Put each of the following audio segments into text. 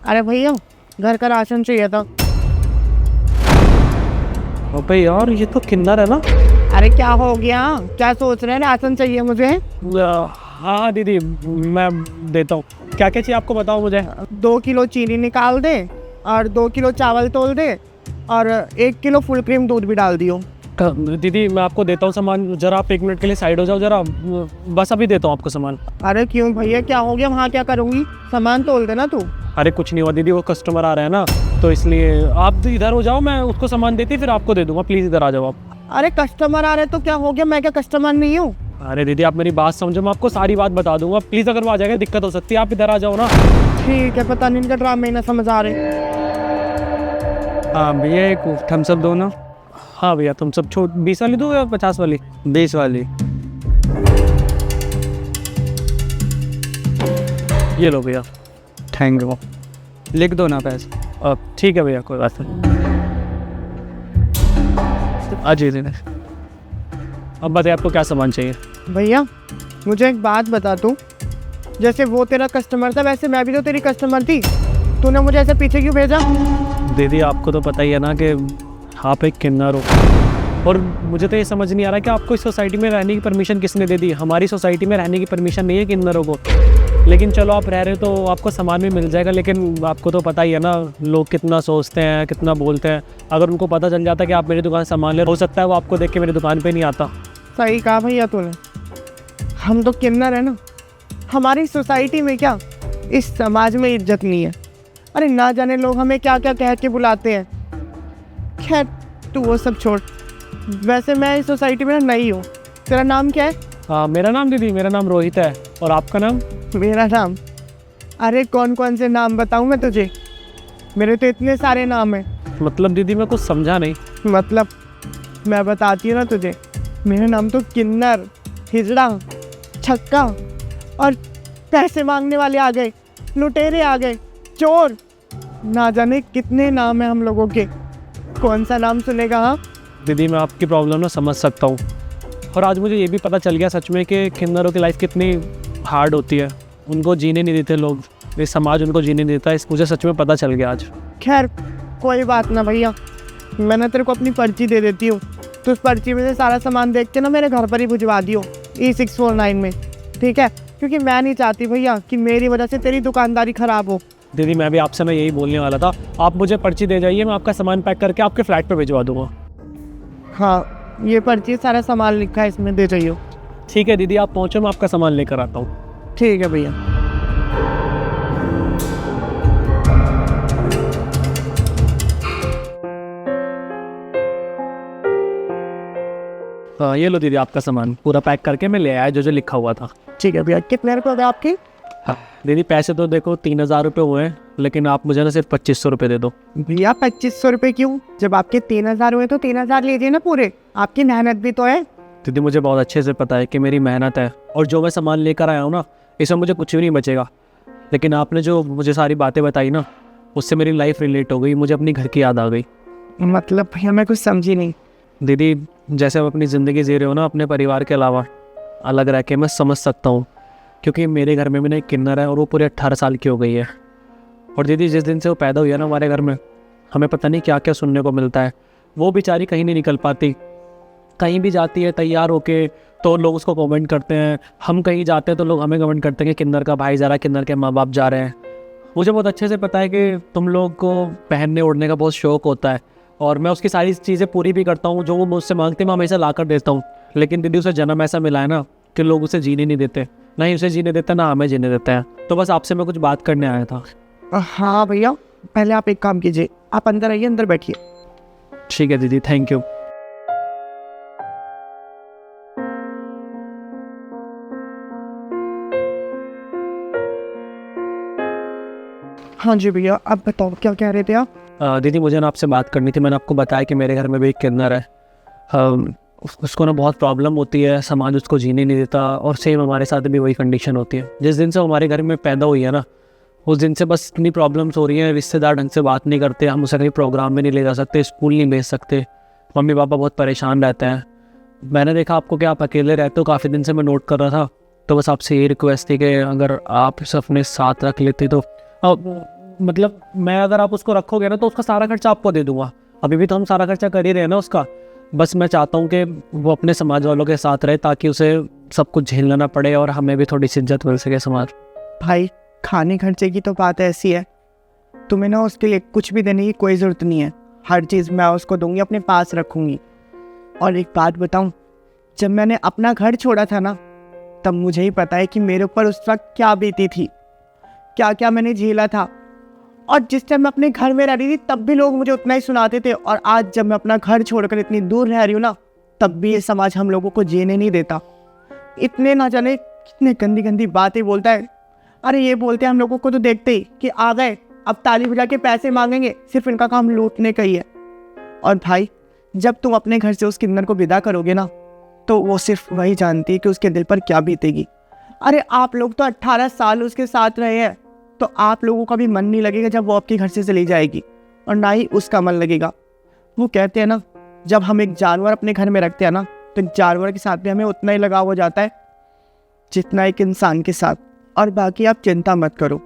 अरे भैया घर का राशन चाहिए था। अबे यार ये तो किन्नर है ना। अरे क्या हो गया, क्या सोच रहे हैं? राशन चाहिए मुझे। हाँ दीदी मैं देता हूँ। क्या क्या चाहिए आपको बताओ मुझे। 2 किलो चीनी निकाल दे और 2 किलो चावल तोल दे और 1 किलो फुल क्रीम दूध भी डाल दियो। दीदी मैं आपको देता हूँ सामान, जरा आप 1 मिनट के लिए साइड हो जाओ जरा, बस अभी देता हूँ आपको सामान। अरे क्यों भैया, क्या हो गया? वहाँ क्या करूँगी? सामान तोल देना तू। अरे कुछ नहीं हुआ दीदी, वो कस्टमर आ रहा है ना तो इसलिए आप इधर हो जाओ, मैं उसको सामान देती फिर आपको दे दूंगा। प्लीज़ इधर आ जाओ आप। अरे कस्टमर आ रहे तो क्या हो गया? मैं क्या कस्टमर नहीं हूँ? अरे दीदी आप मेरी बात समझो, मैं आपको सारी बात बता दूंगा। प्लीज़ अगर वो आ जाएगा दिक्कत हो सकती है, आप इधर आ जाओ ना। ठीक है, पता नहीं इनका ड्रामा ही ना समझ आ रहे। हाँ भैया एक थम्स अप दो ना। हाँ भैया तुम सब छोट 20 वाली दो या 50 वाली? 20 वाली। ये लो भैया। Thank you. लिख दो ना पैसे। ठीक है भैया कोई बात नहीं। अजय दीदी अब बताइए आपको क्या सामान चाहिए। भैया मुझे एक बात बता तू, जैसे वो तेरा कस्टमर था वैसे मैं भी तो तेरी कस्टमर थी। तूने मुझे ऐसे पीछे क्यों भेजा? दीदी आपको तो पता ही है ना कि आप एक किन्नर हो, और मुझे तो ये समझ नहीं आ रहा कि आपको इस सोसाइटी में रहने की परमिशन किसने दे दी। हमारी सोसाइटी में रहने की परमिशन नहीं है किन्नरों को। लेकिन चलो आप रह रहे हो तो आपको सामान भी मिल जाएगा, लेकिन आपको तो पता ही है ना लोग कितना सोचते हैं, कितना बोलते हैं। अगर उनको पता चल जाता कि आप मेरी दुकान से सामान ले, हो सकता है वो आपको देख के मेरी दुकान पे नहीं आता। सही कहा भैया तूने, हम तो किन्नर है ना। हमारी सोसाइटी में क्या, इस समाज में इज्जत नहीं है। अरे ना जाने लोग हमें क्या क्या कह के बुलाते हैं। खैर तू वो सब छोड़, वैसे मैं इस सोसाइटी में नई हूँ। तेरा नाम क्या है? हाँ मेरा नाम दीदी, मेरा नाम रोहित है। और आपका नाम? मेरा नाम, अरे कौन कौन से नाम बताऊँ मैं तुझे? मेरे तो इतने सारे नाम हैं। मतलब दीदी मैं कुछ समझा नहीं। मतलब मैं बताती हूँ ना तुझे। मेरा नाम तो किन्नर, हिजड़ा, छक्का, और पैसे मांगने वाले आ गए, लुटेरे आ गए, चोर, ना जाने कितने नाम हैं हम लोगों के। कौन सा नाम सुनेगा? हाँ दीदी मैं आपकी प्रॉब्लम ना समझ सकता हूँ, और आज मुझे ये भी पता चल गया सच में कि किन्नरों की लाइफ कितनी हार्ड होती है। उनको जीने नहीं देते लोग, ये समाज उनको जीने नहीं देता। इस मुझे सच में पता चल गया आज। खैर कोई बात ना भैया, मैंने तेरे को अपनी पर्ची दे देती हूँ। तो उस पर्ची में से सारा सामान देख के ना मेरे घर पर ही भिजवा दियो E649 में, ठीक है? क्योंकि मैं नहीं चाहती भैया कि मेरी वजह से तेरी दुकानदारी ख़राब हो। दीदी मैं भी आपसे ना यही बोलने वाला था, आप मुझे पर्ची दे जाइए, मैं आपका सामान पैक करके आपके फ्लैट पे भिजवा दूंगा। हाँ ये पर्ची सारा सामान लिखा है इसमें, दे जाइए। ठीक है दीदी आप पहुँचो, मैं आपका सामान लेकर आता हूँ। ठीक है भैया। ये लो दीदी आपका सामान पूरा पैक करके मैं ले आया जो जो लिखा हुआ था। ठीक है भैया, कितने रुपये हो गए आपके? हाँ दीदी पैसे तो देखो 3000 रुपये हुए हैं, लेकिन आप मुझे ना सिर्फ 2500 रुपये दे दो। भैया 2500 रुपये क्यों? जब आपके 3000 हुए तो 3000 लीजिए ना पूरे, आपकी मेहनत भी तो है। दीदी मुझे बहुत अच्छे से पता है कि मेरी मेहनत है, और जो मैं सामान लेकर आया हूँ ना इसमें मुझे कुछ भी नहीं बचेगा। लेकिन आपने जो मुझे सारी बातें बताई ना उससे मेरी लाइफ रिलेट हो गई, मुझे अपनी घर की याद आ गई। मतलब भैया मैं कुछ समझी नहीं। दीदी जैसे आप अपनी ज़िंदगी जी रहे हो ना अपने परिवार के अलावा अलग रह के, मैं समझ सकता हूँ, क्योंकि मेरे घर में भी ना एक किन्नर है और वो पूरे 18 साल की हो गई है। और दीदी जिस दिन से वो पैदा हुई है ना हमारे घर में, हमें पता नहीं क्या क्या सुनने को मिलता है। वो बेचारी कहीं नहीं निकल पाती, कहीं भी जाती है तैयार होके तो लोग उसको कमेंट करते हैं। हम कहीं जाते हैं तो लोग हमें कमेंट करते हैं कि किन्नर का भाई जा रहा है, किन्नर के माँ बाप जा रहे हैं। मुझे बहुत अच्छे से पता है कि तुम लोग को पहनने ओढ़ने का बहुत शौक़ होता है, और मैं उसकी सारी चीज़ें पूरी भी करता हूँ। जो वो मुझसे मांगते हैं मैं हमेशा ला कर देता हूँ। लेकिन दीदी उसे जन्म ऐसा मिला है ना कि लोग उसे जीने नहीं देते, ना ही उसे जीने देते ना हमें जीने देते हैं। तो बस आपसे मैं कुछ बात करने आया था। हाँ भैया, पहले आप एक काम कीजिए, आप अंदर आइए, अंदर बैठिए। ठीक है दीदी, थैंक यू। हाँ जी भैया, आप बताओ क्या कह रहे थे आप? दीदी मुझे ना आपसे बात करनी थी। मैंने आपको बताया कि मेरे घर में भी एक किन्नर है। उसको ना बहुत प्रॉब्लम होती है, समाज उसको जीने नहीं देता, और सेम हमारे साथ भी वही कंडीशन होती है। जिस दिन से हमारे घर में पैदा हुई है ना उस दिन से बस इतनी प्रॉब्लम्स हो रही हैं। रिश्तेदार ढंग से बात नहीं करते, हम उसे कहीं प्रोग्राम में नहीं ले जा सकते, स्कूल नहीं भेज सकते, मम्मी पापा बहुत परेशान रहते हैं। मैंने देखा आपको कि आप अकेले रहते हो, काफ़ी दिन से मैं नोट कर रहा था। तो बस आपसे ये रिक्वेस्ट थी कि अगर आप इसे अपने साथ रख लेते तो मतलब मैं अगर आप उसको रखोगे ना तो उसका सारा खर्चा आपको दे दूंगा। अभी भी तो हम सारा खर्चा कर ही रहे हैं ना उसका। बस मैं चाहता हूँ कि वो अपने समाज वालों के साथ रहे ताकि उसे सब कुछ झेलना ना पड़े और हमें भी थोड़ी सी इज्जत मिल सके समाज। भाई खाने खर्चे की तो बात ऐसी है, तुम्हें ना उसके लिए कुछ भी देने की कोई ज़रूरत नहीं है। हर चीज़ मैं उसको दूंगी, अपने पास रखूंगी। और एक बात बताऊं, जब मैंने अपना घर छोड़ा था ना, तब मुझे ही पता है कि मेरे ऊपर उस वक्त क्या बीती थी, क्या क्या मैंने झेला था। और जिस टाइम मैं अपने घर में रह रही थी तब भी लोग मुझे उतना ही सुनाते थे, और आज जब मैं अपना घर छोड़कर इतनी दूर रह रही हूँ ना, तब भी ये समाज हम लोगों को जीने नहीं देता। इतने ना जाने कितने गंदी गंदी बातें बोलता है। अरे ये बोलते हैं हम लोगों को तो देखते ही कि आ गए, अब ताली बजा के पैसे मांगेंगे, सिर्फ इनका काम लूटने का ही है। और भाई जब तुम अपने घर से उस किन्नर को विदा करोगे ना, तो वो सिर्फ वही जानती है कि उसके दिल पर क्या बीतेगी। अरे आप लोग तो 18 साल उसके साथ रहे हैं, तो आप लोगों का भी मन नहीं लगेगा जब वो आपके घर से चली जाएगी, और ना ही उसका मन लगेगा। वो कहते हैं ना, जब हम एक जानवर अपने घर में रखते हैं ना, तो जानवर के साथ भी हमें उतना ही लगाव हो जाता है जितना एक इंसान के साथ। और बाकी आप चिंता मत करो,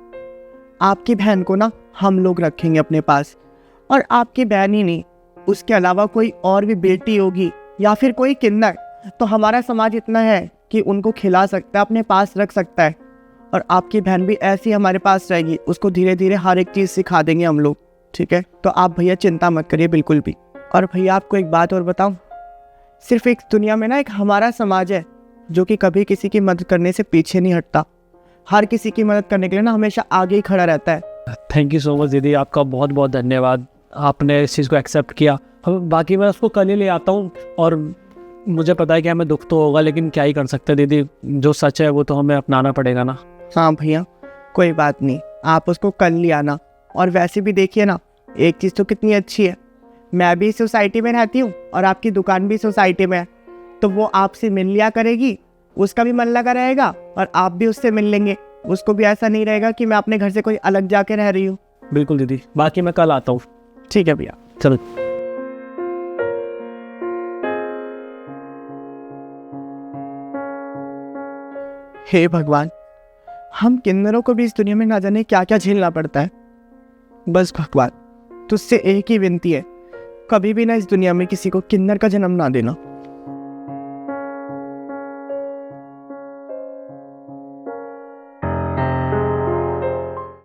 आपकी बहन को ना हम लोग रखेंगे अपने पास। और आपकी बहन ही नहीं, उसके अलावा कोई और भी बेटी होगी या फिर कोई किन्नर, तो हमारा समाज इतना है कि उनको खिला सकता है, अपने पास रख सकता है। और आपकी बहन भी ऐसी हमारे पास रहेगी, उसको धीरे धीरे हर एक चीज़ सिखा देंगे हम लोग, ठीक है? तो आप भैया चिंता मत करिए बिल्कुल भी। और भैया आपको एक बात और बताऊं, सिर्फ एक दुनिया में ना एक हमारा समाज है जो कि कभी किसी की मदद करने से पीछे नहीं हटता। हर किसी की मदद करने के लिए ना हमेशा आगे ही खड़ा रहता है। थैंक यू सो मच दीदी, आपका बहुत बहुत धन्यवाद, आपने इस चीज़ को एक्सेप्ट किया। बाकी मैं उसको कल ही ले आता हूँ, और मुझे पता है कि हमें दुख तो होगा, लेकिन क्या ही कर सकते हैं दीदी, जो सच है वो तो हमें अपनाना पड़ेगा ना। हाँ भैया कोई बात नहीं, आप उसको कल ले आना। और वैसे भी देखिए ना, एक चीज़ तो कितनी अच्छी है, मैं भी सोसाइटी में रहती हूँ और आपकी दुकान भी सोसाइटी में है, तो वो आपसे मिल लिया करेगी, उसका भी मन लगा रहेगा और आप भी उससे मिल लेंगे। उसको भी ऐसा नहीं रहेगा कि मैं अपने घर से कोई अलग जाके रह रही हूँ। बिल्कुल दीदी, बाकी मैं कल आता हूँ। ठीक है भैया, चलो। हे भगवान, हम किन्नरों को भी इस दुनिया में ना जाने क्या क्या झेलना पड़ता है। बस भगवान तुझसे एक ही विनती है, कभी भी ना इस दुनिया में किसी को किन्नर का जन्म ना देना।